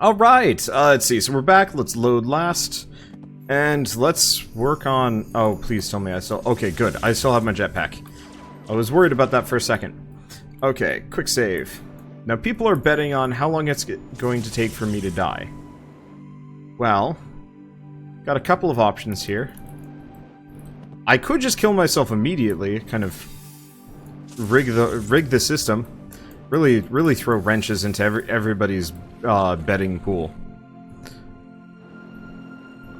Alright, let's see. So we're back. Let's load last. And let's work on... Oh, please tell me I still... Okay, good. I still have my jetpack. I was worried about that for a second. Okay, quick save. Now, people are betting on how long it's going to take for me to die. Well, got a couple of options here. I could just kill myself immediately, kind of rig the system. Really throw wrenches into everybody's betting pool.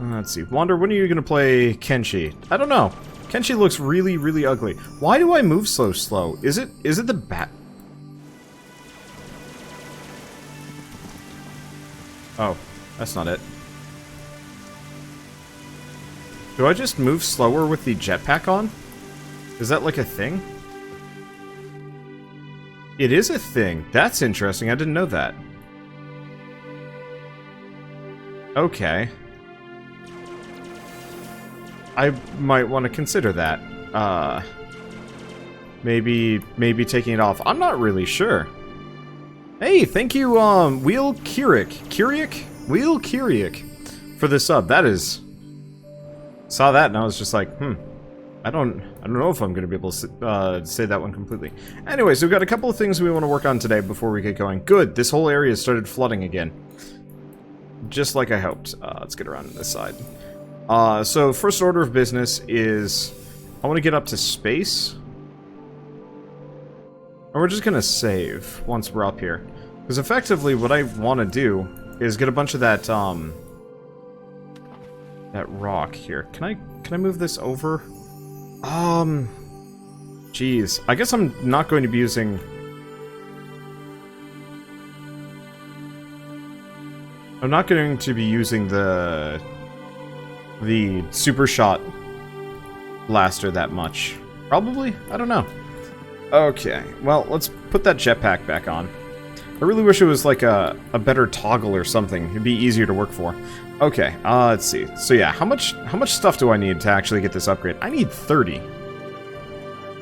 Let's see. Wander, when are you gonna play Kenshi? I don't know. Kenshi looks really ugly. Why do I move so slow? Is it the bat? Oh, that's not it. Do I just move slower with the jetpack on? Is that like a thing? It is a thing. That's interesting. I didn't know that. Okay. I might want to consider that. Maybe taking it off. I'm not really sure. Hey, thank you, Wheel Wheel Kyriak for the sub. That is... Saw that and I was just like, I don't know if I'm going to be able to say that one completely. Anyways, we've got a couple of things we want to work on today before we get going. Good, this whole area started flooding again. Just like I hoped. Let's get around to this side. So, first order of business is... I want to get up to space. And we're just going to save once we're up here. Because effectively what I want to do is get a bunch of that, that rock here. Can I move this over? Jeez. I guess I'm not going to be using... I'm not going to be using the super shot blaster that much. Probably? I don't know. Okay, well, let's put that jetpack back on. I really wish it was like a better toggle or something. It'd be easier to work for. Okay, let's see. So yeah, how much stuff do I need to actually get this upgrade? I need 30.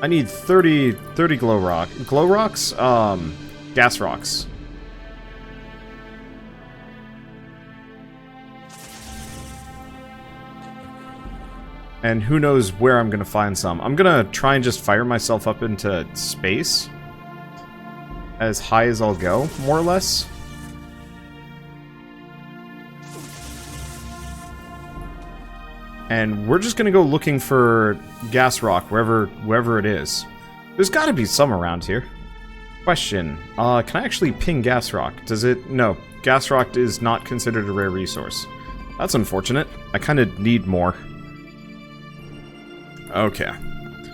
I need 30 glow rocks? Gas rocks. And who knows where I'm gonna find some. I'm gonna try and just fire myself up into space. As high as I'll go, more or less. And we're just gonna go looking for gas rock wherever it is. There's gotta be some around here. Question, can I actually ping gas rock? Does it? No, gas rock is not considered a rare resource. That's unfortunate. I kinda need more. Okay.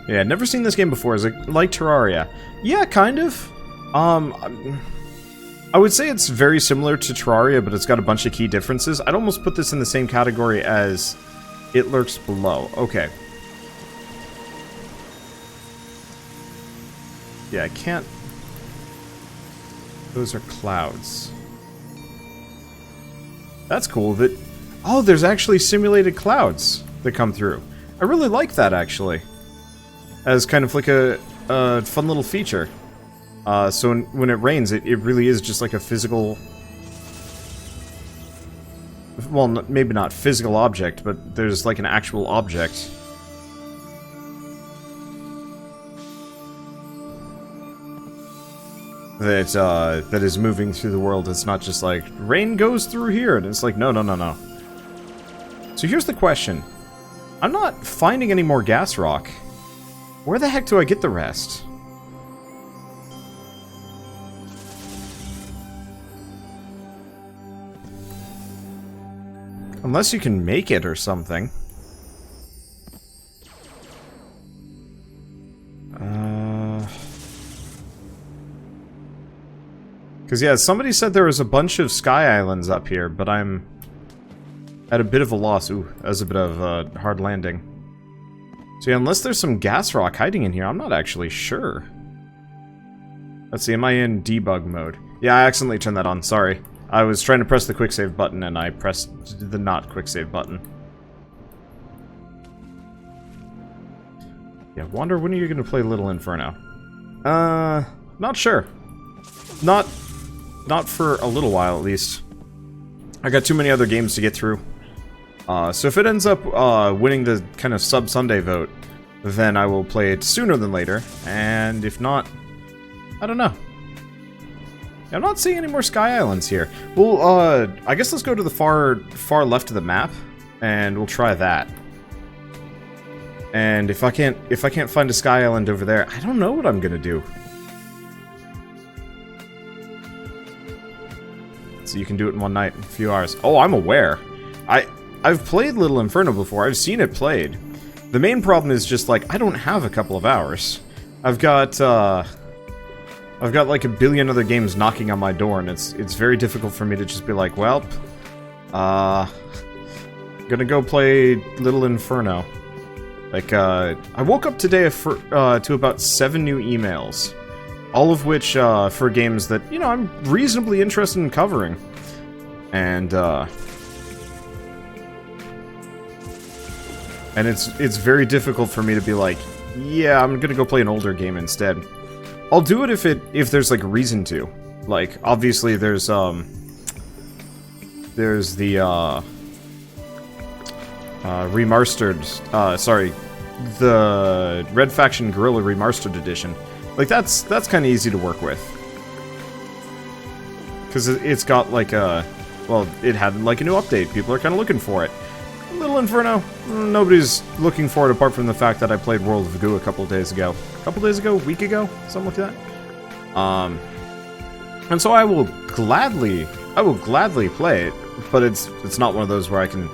Yeah, never seen this game before. Is it like Terraria? Yeah, kind of. I would say it's very similar to Terraria, but it's got a bunch of key differences. I'd almost put this in the same category as It Lurks Below. Okay. Yeah, I can't... Those are clouds. That's cool that... Oh, there's actually simulated clouds that come through. I really like that, actually. As kind of like a fun little feature. So when it rains, it really is just like a physical... Well, maybe not physical object, but there's like an actual object. That is moving through the world. It's not just like, rain goes through here, and it's like, no. So here's the question. I'm not finding any more gas rock. Where the heck do I get the rest? Unless you can make it or something. Because, yeah, somebody said there was a bunch of Sky Islands up here, but I'm at a bit of a loss. Ooh, that was a bit of a hard landing. So, yeah, unless there's some gas rock hiding in here, I'm not actually sure. Let's see, am I in debug mode? Yeah, I accidentally turned that on, sorry. I was trying to press the quick save button and I pressed the not quick save button. Yeah, Wander, when are you going to play Little Inferno? Not sure. Not for a little while, at least. I got too many other games to get through. So if it ends up winning the kind of sub-Sunday vote, then I will play it sooner than later, and if not, I don't know. I'm not seeing any more Sky Islands here. Well, I guess let's go to the far left of the map, and we'll try that. And if I can't find a Sky Island over there, I don't know what I'm gonna do. So you can do it in one night, in a few hours. Oh, I'm aware. I've played Little Inferno before. I've seen it played. The main problem is just, like, I don't have a couple of hours. I've got like a billion other games knocking on my door, and it's very difficult for me to just be like, well, gonna go play Little Inferno. Like, I woke up today to about 7 new emails. All of which, for games that, you know, I'm reasonably interested in covering. And it's very difficult for me to be like, yeah, I'm gonna go play an older game instead. I'll do it if there's like a reason to. Like, obviously there's the remastered, sorry, the Red Faction Guerrilla Remastered Edition. Like, that's kind of easy to work with. Because it's got like a, well, it had like a new update. People are kind of looking for it. Little Inferno, nobody's looking for it apart from the fact that I played World of Goo a couple of days ago. A week ago? Something like that. And so I will gladly play it, but it's not one of those where I can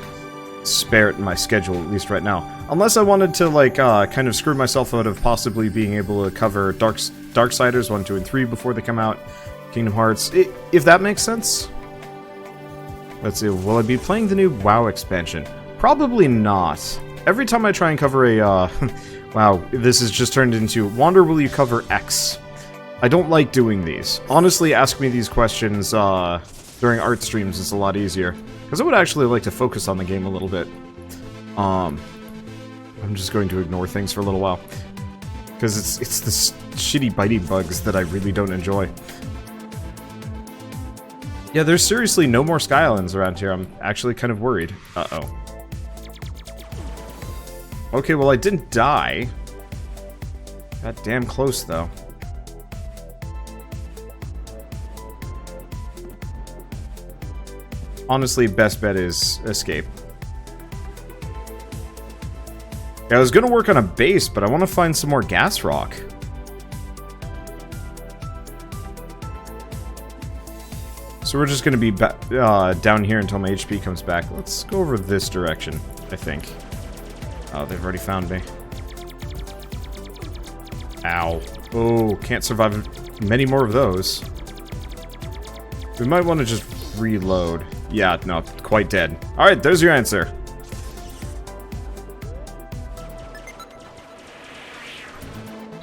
spare it in my schedule, at least right now. Unless I wanted to, like, kind of screw myself out of possibly being able to cover Darksiders 1, 2, and 3 before they come out. Kingdom Hearts, if that makes sense. Let's see, will I be playing the new WoW expansion? Probably not. Every time I try and cover a, wow, this has just turned into, Wander, will you cover X? I don't like doing these. Honestly, ask me these questions, during art streams, it's a lot easier. Because I would actually like to focus on the game a little bit. I'm just going to ignore things for a little while. Because it's the shitty bitey bugs that I really don't enjoy. Yeah, there's seriously no more Sky Islands around here. I'm actually kind of worried. Uh-oh. Okay, well, I didn't die. Got damn close, though. Honestly, best bet is escape. Yeah, I was gonna work on a base, but I want to find some more gas rock. So we're just gonna be down here until my HP comes back. Let's go over this direction, I think. Oh, they've already found me. Ow. Oh, can't survive many more of those. We might want to just reload. Yeah, no, quite dead. Alright, there's your answer.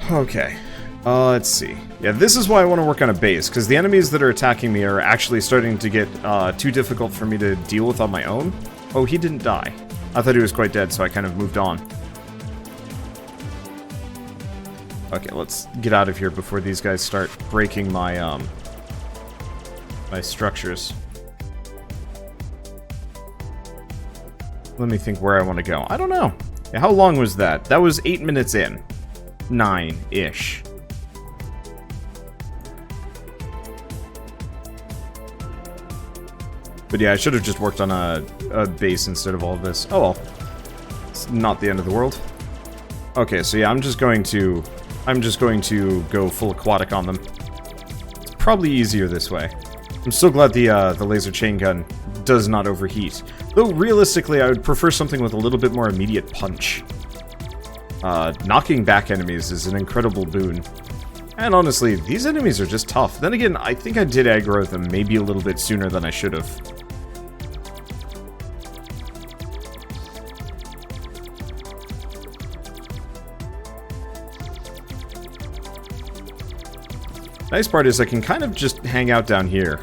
Okay. Let's see. Yeah, this is why I want to work on a base, because the enemies that are attacking me are actually starting to get too difficult for me to deal with on my own. Oh, he didn't die. I thought he was quite dead, so I kind of moved on. Okay, let's get out of here before these guys start breaking my, my structures. Let me think where I want to go. I don't know. Yeah, how long was that? That was 8 minutes in. 9-ish. But yeah, I should have just worked on a base instead of all of this. Oh well. It's not the end of the world. Okay, so yeah, I'm just going to go full aquatic on them. It's probably easier this way. I'm so glad the laser chain gun does not overheat. Though realistically, I would prefer something with a little bit more immediate punch. Knocking back enemies is an incredible boon. And honestly, these enemies are just tough. Then again, I think I did aggro them maybe a little bit sooner than I should have. Nice part is I can kind of just hang out down here.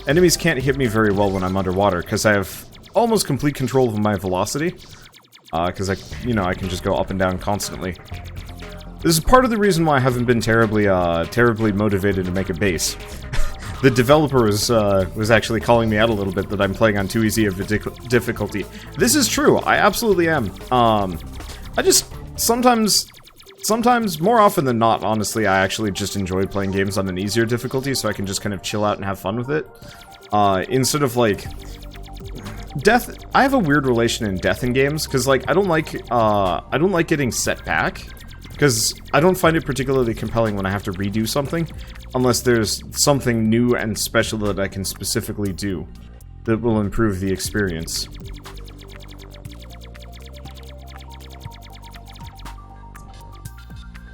Enemies can't hit me very well when I'm underwater, because I have almost complete control of my velocity. Because I can just go up and down constantly. This is part of the reason why I haven't been terribly motivated to make a base. the developer was actually calling me out a little bit that I'm playing on too easy of a difficulty. This is true. I absolutely am. I just sometimes, more often than not, honestly, I actually just enjoy playing games on an easier difficulty, so I can just kind of chill out and have fun with it. Instead of like death. I have a weird relation in death in games because like I don't like getting set back. Because I don't find it particularly compelling when I have to redo something, unless there's something new and special that I can specifically do that will improve the experience.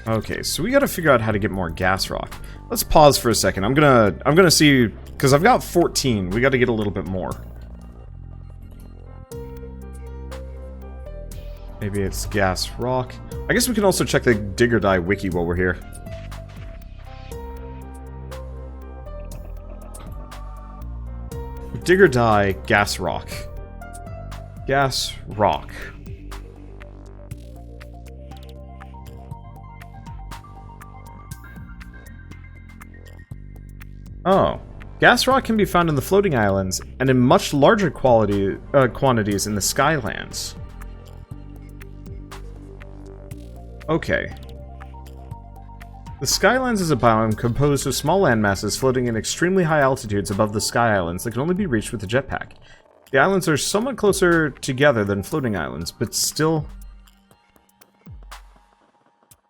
Okay, so we gotta figure out how to get more gas rock. Let's pause for a second. I'm gonna see, because I've got 14. We gotta get a little bit more. Maybe it's gas rock. I guess we can also check the Digger Die wiki while we're here. Digger Die gas rock. Gas rock. Oh. Gas rock can be found in the floating islands and in much larger quantities in the Skylands. Okay. The Skylands is a biome composed of small landmasses floating in extremely high altitudes above the Sky Islands that can only be reached with a jetpack. The islands are somewhat closer together than floating islands, but still...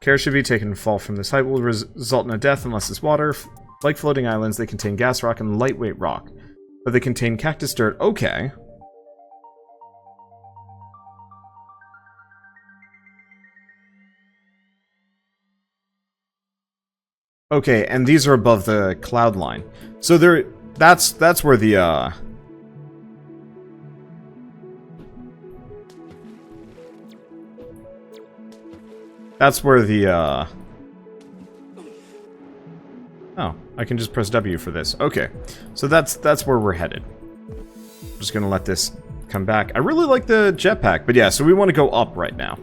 Care should be taken to fall from this height will result in a death unless it's water. Like floating islands, they contain gas rock and lightweight rock, but they contain cactus dirt. Okay. Okay, and these are above the cloud line. So that's where the Oh, I can just press W for this. Okay. So that's where we're headed. I'm just gonna let this come back. I really like the jetpack, but yeah, so we want to go up right now.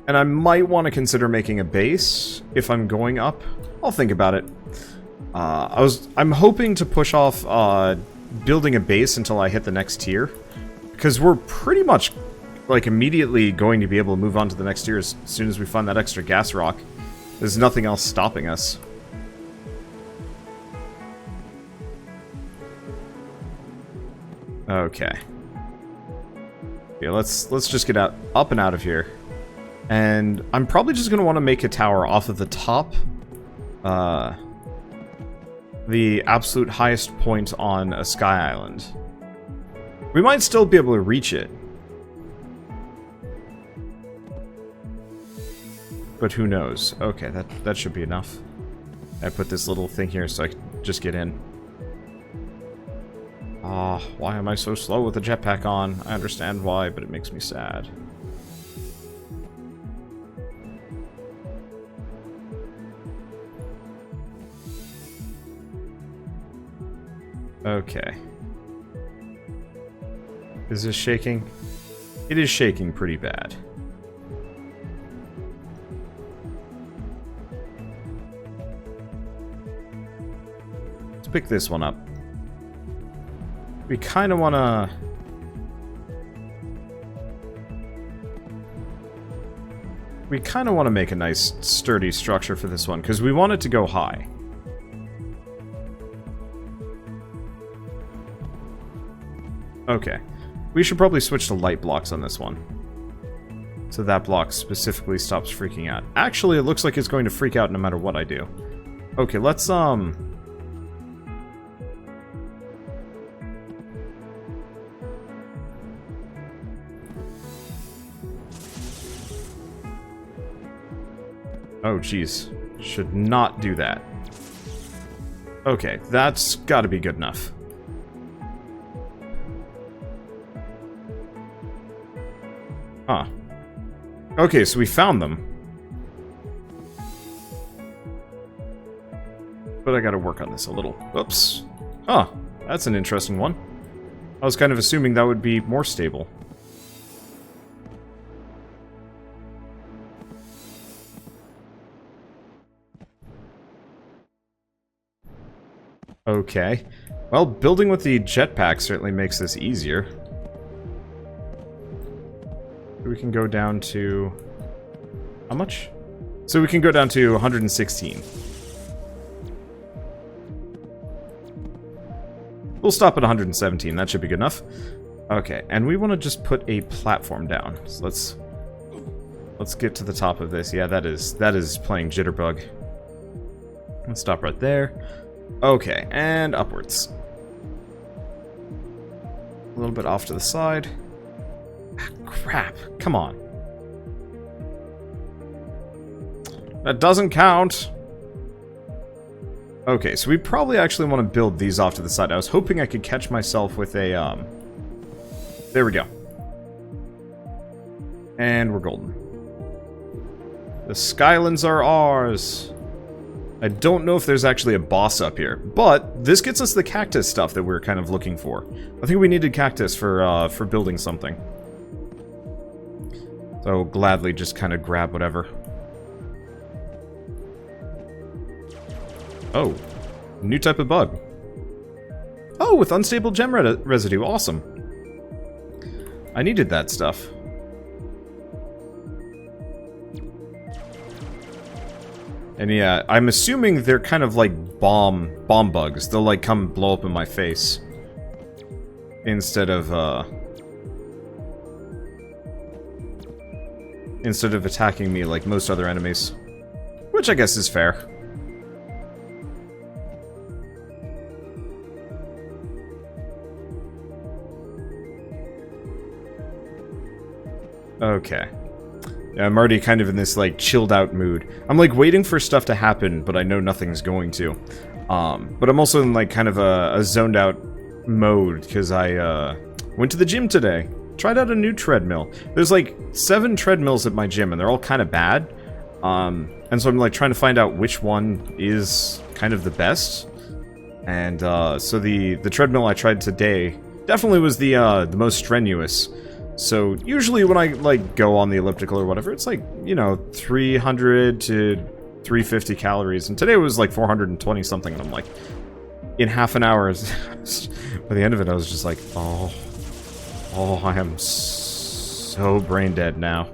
And I might want to consider making a base if I'm going up. I'll think about it. I'm hoping to push off building a base until I hit the next tier, because we're pretty much like immediately going to be able to move on to the next tier as soon as we find that extra gas rock. There's nothing else stopping us. Okay. Yeah, let's just get up and out of here. And I'm probably just going to want to make a tower off of the top. The absolute highest point on a sky island. We might still be able to reach it. But who knows? Okay, that should be enough. I put this little thing here so I can just get in. Ah, why am I so slow with the jetpack on? I understand why, but it makes me sad. Okay. Is this shaking? It is shaking pretty bad. Let's pick this one up. We kind of want to... We kind of want to make a nice, sturdy structure for this one, because we want it to go high. Okay. We should probably switch to light blocks on this one. So that block specifically stops freaking out. Actually, it looks like it's going to freak out no matter what I do. Okay, let's, Oh, jeez. Should not do that. Okay, that's gotta be good enough. Huh. Okay, so we found them. But I gotta work on this a little. Oops. Huh. That's an interesting one. I was kind of assuming that would be more stable. Okay. Well, building with the jetpack certainly makes this easier. We can go down to... How much? So we can go down to 116. We'll stop at 117. That should be good enough. Okay, and we want to just put a platform down. So let's get to the top of this. Yeah, that is playing Jitterbug. Let's stop right there. Okay, and upwards. A little bit off to the side. Ah, crap. Come on. That doesn't count. Okay, so we probably actually want to build these off to the side. I was hoping I could catch myself with a, There we go. And we're golden. The Skylands are ours. I don't know if there's actually a boss up here, but this gets us the cactus stuff that we're kind of looking for. I think we needed cactus for building something. So gladly just kind of grab whatever. Oh, new type of bug. Oh, with unstable gem residue, awesome. I needed that stuff. And yeah, I'm assuming they're kind of like bomb bugs. They'll like come blow up in my face. Instead of attacking me like most other enemies. Which I guess is fair. Okay. Yeah, I'm already kind of in this, like, chilled-out mood. I'm, like, waiting for stuff to happen, but I know nothing's going to. But I'm also in, like, kind of a zoned-out mode, because I, went to the gym today. Tried out a new treadmill. There's, like, 7 treadmills at my gym, and they're all kind of bad. And so I'm, like, trying to find out which one is kind of the best. And, so the treadmill I tried today definitely was the most strenuous. So, usually when I, like, go on the elliptical or whatever, it's like, you know, 300 to 350 calories. And today it was like 420 something, and I'm like, in half an hour, by the end of it, I was just like, oh, I am so brain dead now.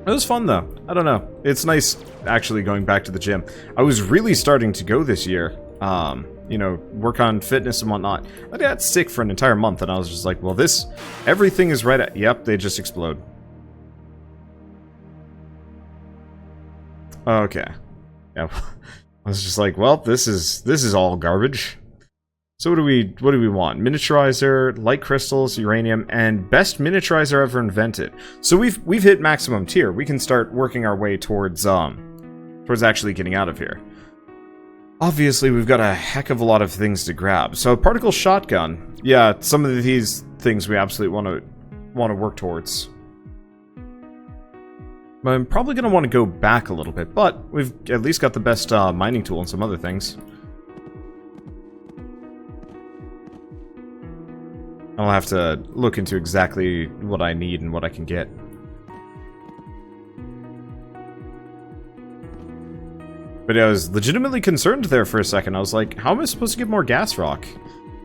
It was fun, though. I don't know. It's nice, actually, going back to the gym. I was really starting to go this year. You know, work on fitness and whatnot. I got sick for an entire month, and I was just like, well, everything is right at... Yep, they just explode. Okay. Yeah, I was just like, well, this is all garbage. So what do we want? Miniaturizer, light crystals, uranium, and best miniaturizer ever invented. So we've hit maximum tier. We can start working our way towards actually getting out of here. Obviously, we've got a heck of a lot of things to grab. So, particle shotgun. Yeah, some of these things we absolutely want to work towards. But I'm probably going to want to go back a little bit, but we've at least got the best mining tool and some other things. I'll have to look into exactly what I need and what I can get. But I was legitimately concerned there for a second. I was like, how am I supposed to get more gas rock?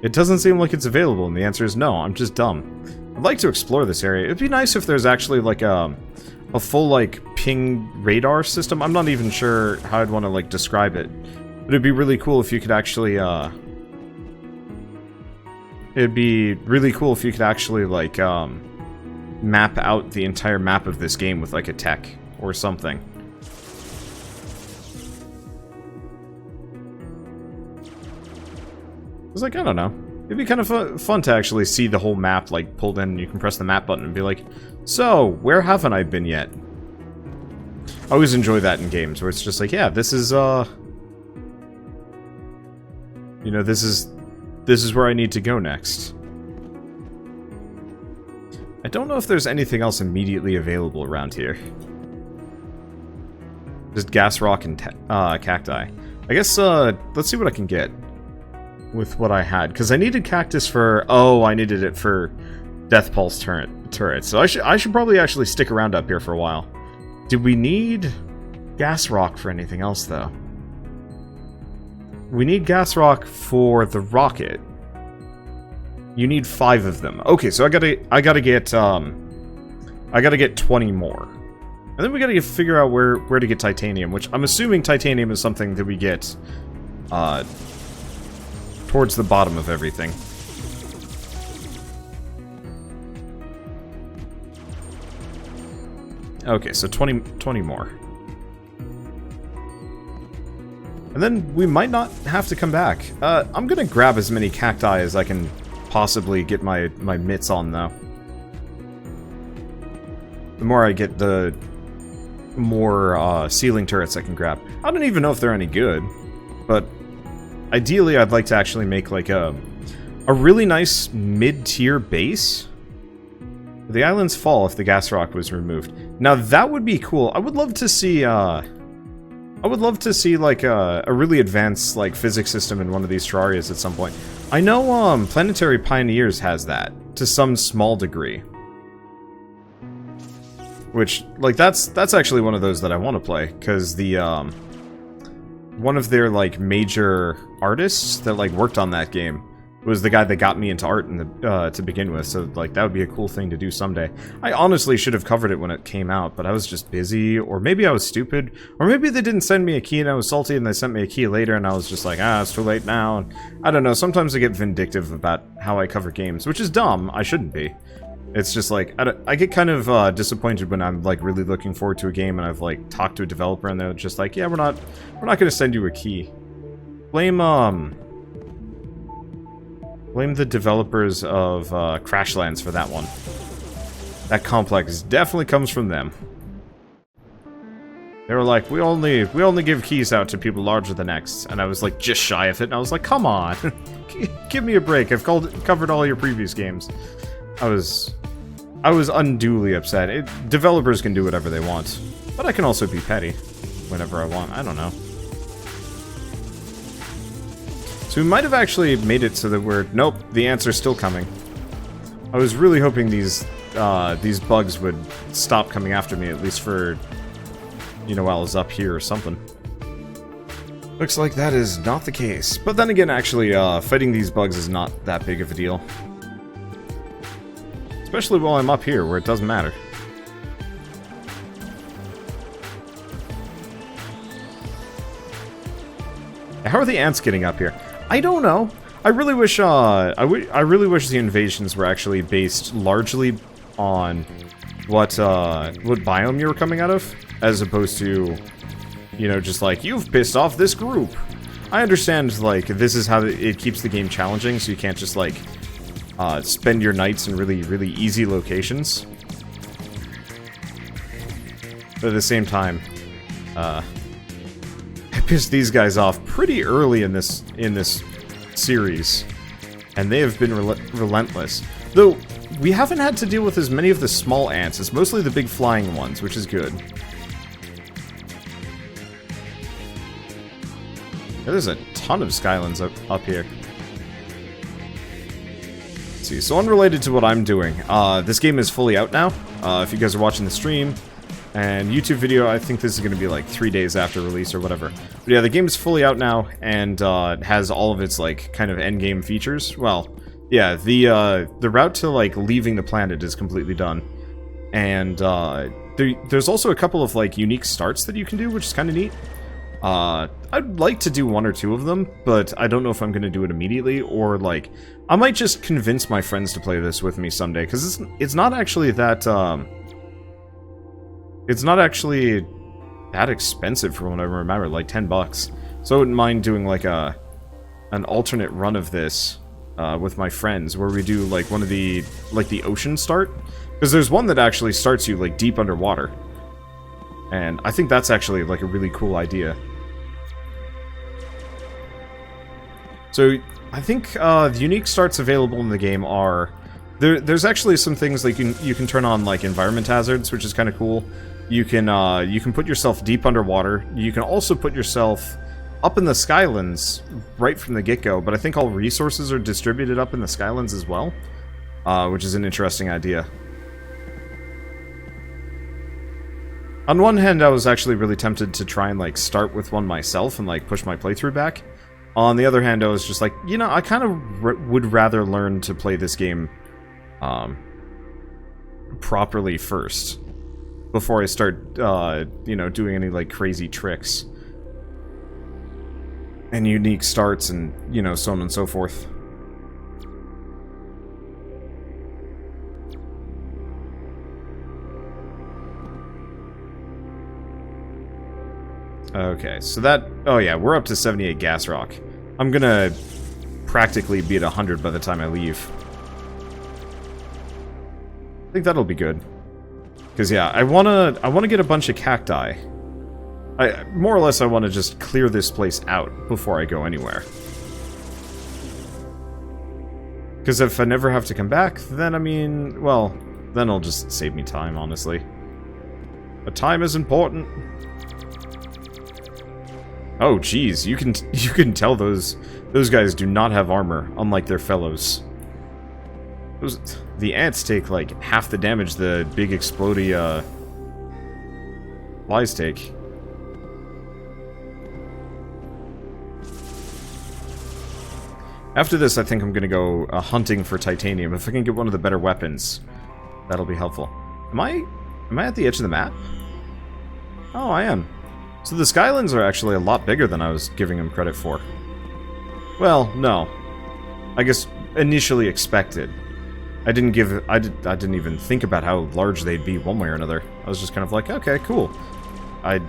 It doesn't seem like it's available, and the answer is no, I'm just dumb. I'd like to explore this area. It'd be nice if there's actually like a full like ping radar system. I'm not even sure how I'd want to like describe it. But it'd be really cool if you could actually it'd be really cool if you could actually like map out the entire map of this game with like a tech or something. It's like, I don't know. It'd be kind of fun to actually see the whole map, like, pulled in, and you can press the map button and be like, so, where haven't I been yet? I always enjoy that in games, where it's just like, yeah, this is, you know, this is where I need to go next. I don't know if there's anything else immediately available around here. Just gas rock and cacti. I guess, let's see what I can get with what I had, because I needed cactus for... Oh, I needed it for Death Pulse turret. So I should probably actually stick around up here for a while. Did we need gas rock for anything else, though? We need gas rock for the rocket. You need 5 of them. Okay, so I gotta get 20 more. And then we gotta figure out where to get titanium, which I'm assuming titanium is something that we get towards the bottom of everything. Okay, so 20 more. And then we might not have to come back. I'm gonna grab as many cacti as I can possibly get my mitts on, though. The more I get, the more ceiling turrets I can grab. I don't even know if they're any good, but ideally I'd like to actually make like a really nice mid-tier base. The islands fall if the gas rock was removed. Now that would be cool. I would love to see like a really advanced like physics system in one of these terrarias at some point. I know Planetary Pioneers has that to some small degree. Which, like, that's actually one of those that I want to play, because the one of their like major artists that like worked on that game was the guy that got me into art in the, to begin with, so like that would be a cool thing to do someday. I honestly should have covered it when it came out, but I was just busy, or maybe I was stupid, or maybe they didn't send me a key and I was salty and they sent me a key later and I was just like, it's too late now. And I don't know, sometimes I get vindictive about how I cover games, which is dumb. I shouldn't be. It's just like, I get kind of disappointed when I'm like really looking forward to a game and I've like talked to a developer and they're just like, yeah, we're not gonna send you a key. Blame the developers of Crashlands for that one. That complex definitely comes from them. They were like, we only give keys out to people larger than X, and I was like just shy of it, and I was like, come on, give me a break. I've covered all your previous games. I was unduly upset. Developers can do whatever they want, but I can also be petty whenever I want. I don't know. So we might have actually made it so that nope, the answer's still coming. I was really hoping these bugs would stop coming after me, at least for, you know, while I was up here or something. Looks like that is not the case. But then again, actually, fighting these bugs is not that big of a deal. Especially while I'm up here, where it doesn't matter. How are the ants getting up here? I don't know. I really wish I really wish the invasions were actually based largely on what biome you were coming out of, as opposed to, you know, just like, you've pissed off this group. I understand, like, this is how it keeps the game challenging, so you can't just like spend your nights in really easy locations. But at the same time, I pissed these guys off pretty early in this series, and they have been relentless. Though we haven't had to deal with as many of the small ants. It's mostly the big flying ones, which is good. There's a ton of Skylands up here. Let's see, so unrelated to what I'm doing, this game is fully out now. If you guys are watching the stream and YouTube video, I think this is going to be like 3 days after release or whatever. But yeah, the game is fully out now, and it has all of its like kind of end game features. Well, yeah, the route to like leaving the planet is completely done, and there's also a couple of like unique starts that you can do, which is kind of neat. I'd like to do 1 or 2 of them, but I don't know if I'm going to do it immediately, or like I might just convince my friends to play this with me someday, because it's not actually that it's not actually that expensive from what I remember, like $10. So I wouldn't mind doing like an alternate run of this with my friends, where we do like one of the ocean start, because there's one that actually starts you like deep underwater, and I think that's actually like a really cool idea. So I think the unique starts available in the game are there's actually some things like you can turn on like environment hazards, which is kind of cool. You can put yourself deep underwater. You can also put yourself up in the Skylands right from the get-go, but I think all resources are distributed up in the Skylands as well, which is an interesting idea. On one hand, I was actually really tempted to try and like start with one myself and like push my playthrough back, On the other hand, I was just like, you know, I kind of would rather learn to play this game properly first before I start, you know, doing any, like, crazy tricks and unique starts and, you know, so on and so forth. Okay, so that... Oh yeah, we're up to 78 gas rock. I'm gonna practically be at 100 by the time I leave. I think that'll be good. Because yeah, I wanna get a bunch of cacti. More or less I wanna just clear this place out before I go anywhere. Because if I never have to come back, then I mean, well, then it'll just save me time, honestly. But time is important. Oh, geez, you can tell those guys do not have armor, unlike their fellows. The ants take like half the damage the big explodey flies take. After this, I think I'm gonna go hunting for titanium. If I can get one of the better weapons, that'll be helpful. Am I at the edge of the map? Oh, I am. So the Skylands are actually a lot bigger than I was giving them credit for. Well, no. I guess initially expected. I didn't even think about how large they'd be one way or another. I was just kind of like, okay, cool.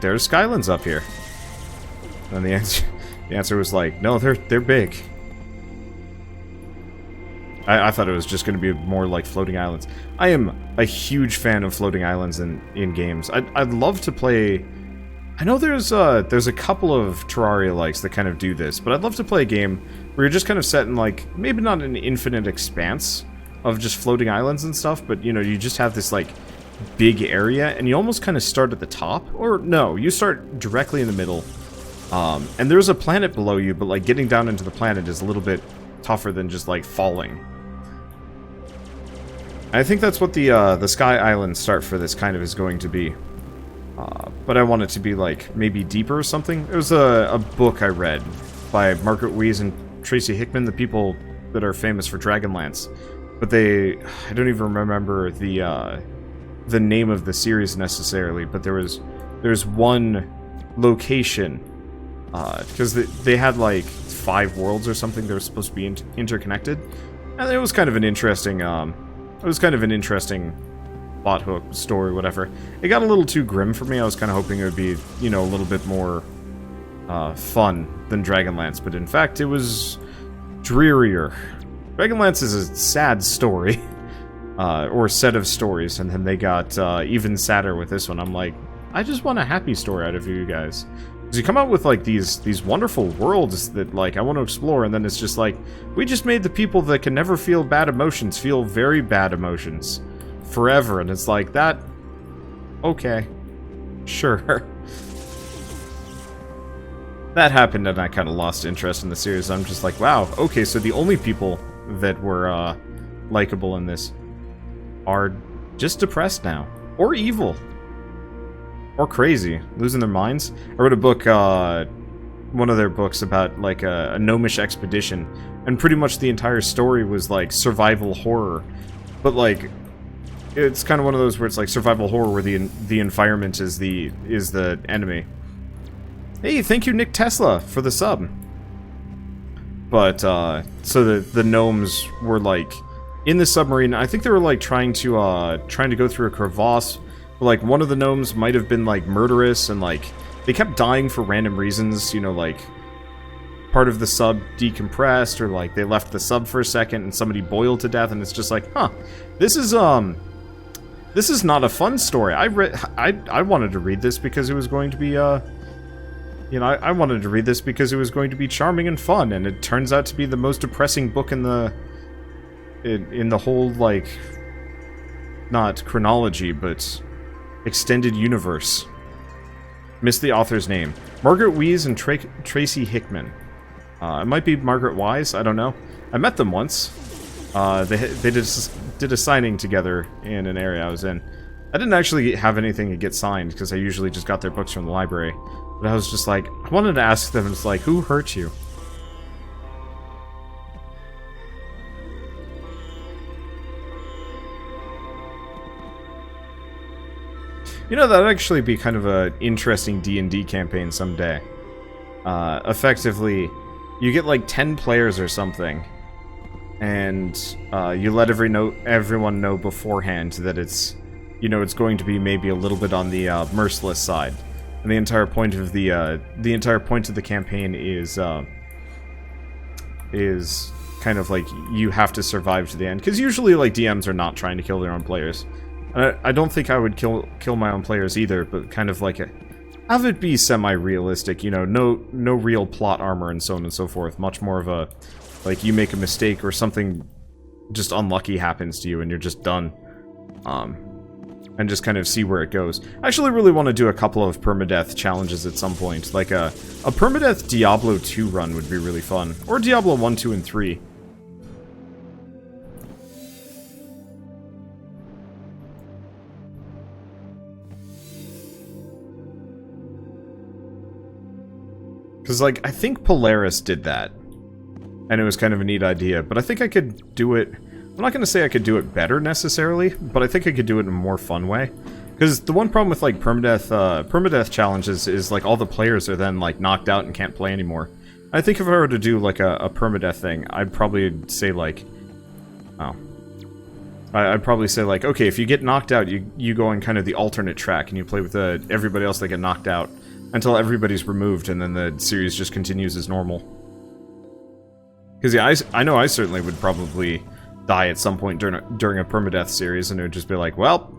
There's Skylands up here. And the answer was like, no, they're big. I thought it was just going to be more like floating islands. I am a huge fan of floating islands in games. I'd love to play... I know there's a couple of Terraria-likes that kind of do this, but I'd love to play a game where you're just kind of set in, like, maybe not an infinite expanse of just floating islands and stuff, but, you know, you just have this, like, big area, and you almost kind of start at the top, or no, you start directly in the middle, and there's a planet below you, but, like, getting down into the planet is a little bit tougher than just, like, falling. I think that's what the Sky Island start for this kind of is going to be. But I want it to be, like, maybe deeper or something. It was a book I read by Margaret Weis and Tracy Hickman, the people that are famous for Dragonlance. But I don't even remember the name of the series necessarily, but there's one location, because they had, like, 5 worlds or something that were supposed to be interconnected. And it was kind of an interesting, plot hook, story, whatever. It got a little too grim for me. I was kind of hoping it would be, you know, a little bit more fun than Dragonlance, but in fact, it was drearier. Dragonlance is a sad story, or set of stories, and then they got even sadder with this one. I'm like, I just want a happy story out of you guys. Because you come out with, like, these wonderful worlds that, like, I want to explore, and then it's just like, we just made the people that can never feel bad emotions feel very bad emotions. Forever, and it's like, that... Okay. Sure. That happened, and I kind of lost interest in the series. I'm just like, wow, okay, so the only people that were, likable in this are just depressed now. Or evil. Or crazy. Losing their minds. I read a book, one of their books about, like, a gnomish expedition, and pretty much the entire story was, like, survival horror. But, like... It's kind of one of those where it's like survival horror where the environment is the enemy. Hey, thank you Nick Tesla for the sub. But so the gnomes were like in the submarine. I think they were like trying to go through a crevasse. But, like, one of the gnomes might have been like murderous, and like they kept dying for random reasons, you know, like part of the sub decompressed, or like they left the sub for a second and somebody boiled to death, and it's just like, huh, this is not a fun story. I wanted to read this because it was going to be, you know, I wanted to read this because it was going to be charming and fun, and it turns out to be the most depressing book in the whole, like, not chronology, but extended universe. Missed the author's name. Margaret Weis and Tracy Hickman. It might be Margaret Wise, I don't know. I met them once. They did a signing together in an area I was in. I didn't actually have anything to get signed, because I usually just got their books from the library. But I was just like, I wanted to ask them, it's like, who hurt you? You know, that'd actually be kind of an interesting D&D campaign someday. Effectively, you get like 10 players or something, and you let everyone know beforehand that it's, you know, it's going to be maybe a little bit on the merciless side. And the entire point of the campaign is kind of like you have to survive to the end, because usually like DMs are not trying to kill their own players. I don't think I would kill my own players either, but kind of like have it be semi-realistic, you know, no real plot armor and so on and so forth. Much more of a, like, you make a mistake or something just unlucky happens to you and you're just done. And just kind of see where it goes. I actually really want to do a couple of permadeath challenges at some point. Like a permadeath Diablo 2 run would be really fun. Or Diablo 1, 2, and 3. Because, like, I think Polaris did that. And it was kind of a neat idea. But I think I could do it... I'm not going to say I could do it better, necessarily. But I think I could do it in a more fun way. Because the one problem with, like, permadeath challenges is, like, all the players are then, like, knocked out and can't play anymore. I think if I were to do, like, a permadeath thing, I'd probably say, like... Oh. I'd probably say, like, okay, if you get knocked out, you go on kind of the alternate track, and you play with everybody else that get knocked out. Until everybody's removed, and then the series just continues as normal. Because, yeah, I know I certainly would probably die at some point during a permadeath series, and it would just be like, well,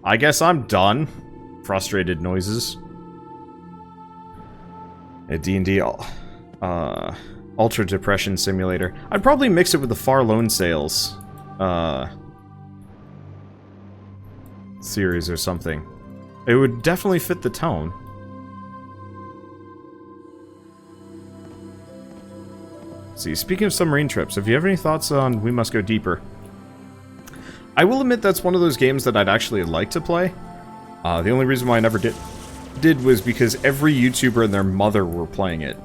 I guess I'm done. Frustrated noises. A D&D, Ultra Depression Simulator. I'd probably mix it with the Far Lone Sails, series or something. It would definitely fit the tone. See, speaking of submarine trips, have you ever any thoughts on We Must Go Deeper? I will admit that's one of those games that I'd actually like to play. The only reason why I never did was because every YouTuber and their mother were playing it.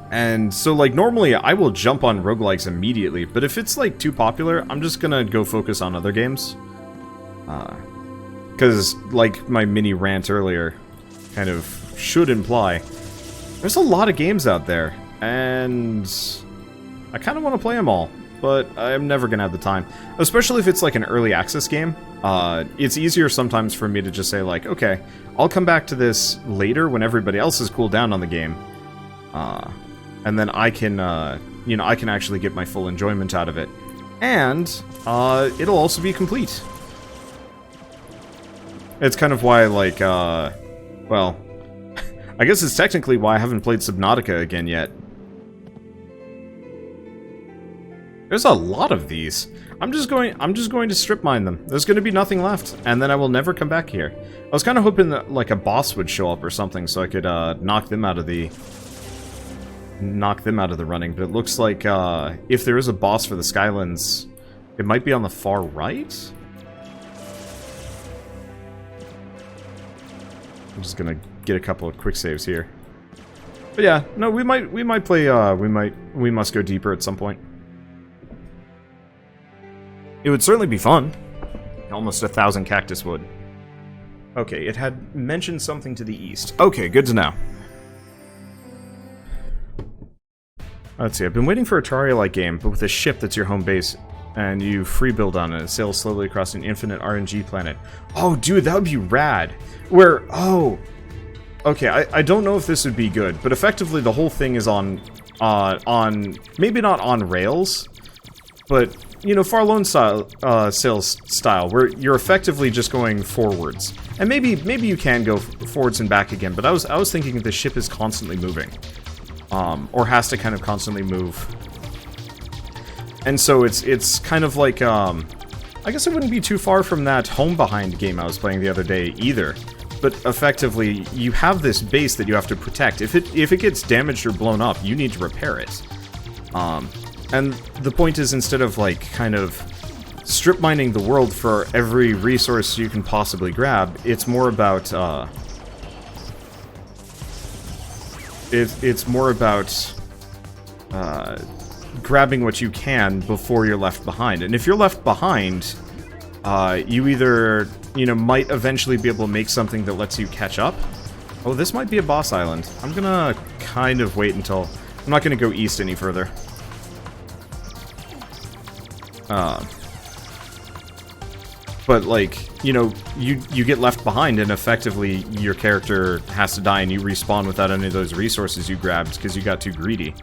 And so, like, normally I will jump on roguelikes immediately, but if it's, like, too popular, I'm just gonna go focus on other games. Because, like my mini rant earlier kind of should imply, there's a lot of games out there. And I kind of want to play them all, but I'm never going to have the time. Especially if it's like an early access game. It's easier sometimes for me to just say like, okay, I'll come back to this later when everybody else has cooled down on the game. And then I can, you know, I can actually get my full enjoyment out of it. And it'll also be complete. It's kind of why, like, well, I guess it's technically why I haven't played Subnautica again yet. There's a lot of these. I'm just going to strip mine them. There's going to be nothing left, and then I will never come back here. I was kind of hoping that like a boss would show up or something, so I could knock them out of the running. But it looks like if there is a boss for the Skylands, it might be on the far right. I'm just gonna get a couple of quick saves here. But yeah, no, we might play We Must Go Deeper at some point. It would certainly be fun. Almost 1,000 cactus wood. Okay, it had mentioned something to the east. Okay, good to know. Let's see, I've been waiting for a Terraria-like game, but with a ship that's your home base, and you free build on it, and sail slowly across an infinite RNG planet. Oh, dude, that would be rad. Where, oh... Okay, I don't know if this would be good, but effectively the whole thing is on maybe not on rails, but, you know, Far Lone style, sails style, where you're effectively just going forwards. And maybe you can go forwards and back again, but I was thinking that the ship is constantly moving. Or has to kind of constantly move. And so it's kind of like, I guess it wouldn't be too far from that Home Behind game I was playing the other day, either. But effectively, you have this base that you have to protect. If it gets damaged or blown up, you need to repair it. And the point is, instead of like kind of strip mining the world for every resource you can possibly grab, it's more about it's more about grabbing what you can before you're left behind. And if you're left behind, you either you know, might eventually be able to make something that lets you catch up. Oh, this might be a boss island. I'm gonna kind of wait until... I'm not gonna go east any further. But, like, you know, you get left behind and effectively your character has to die and you respawn without any of those resources you grabbed because you got too greedy.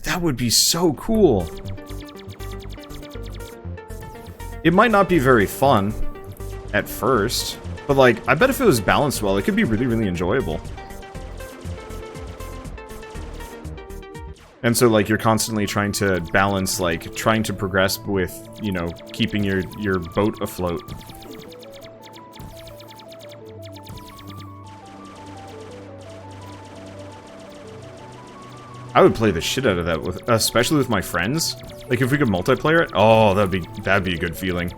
That would be so cool. It might not be very fun at first, but, like, I bet if it was balanced well, it could be really, really enjoyable. And so, like, you're constantly trying to balance, like, trying to progress with, you know, keeping your boat afloat. I would play the shit out of that, with, especially with my friends. Like, if we could multiplayer it, oh, that'd be a good feeling.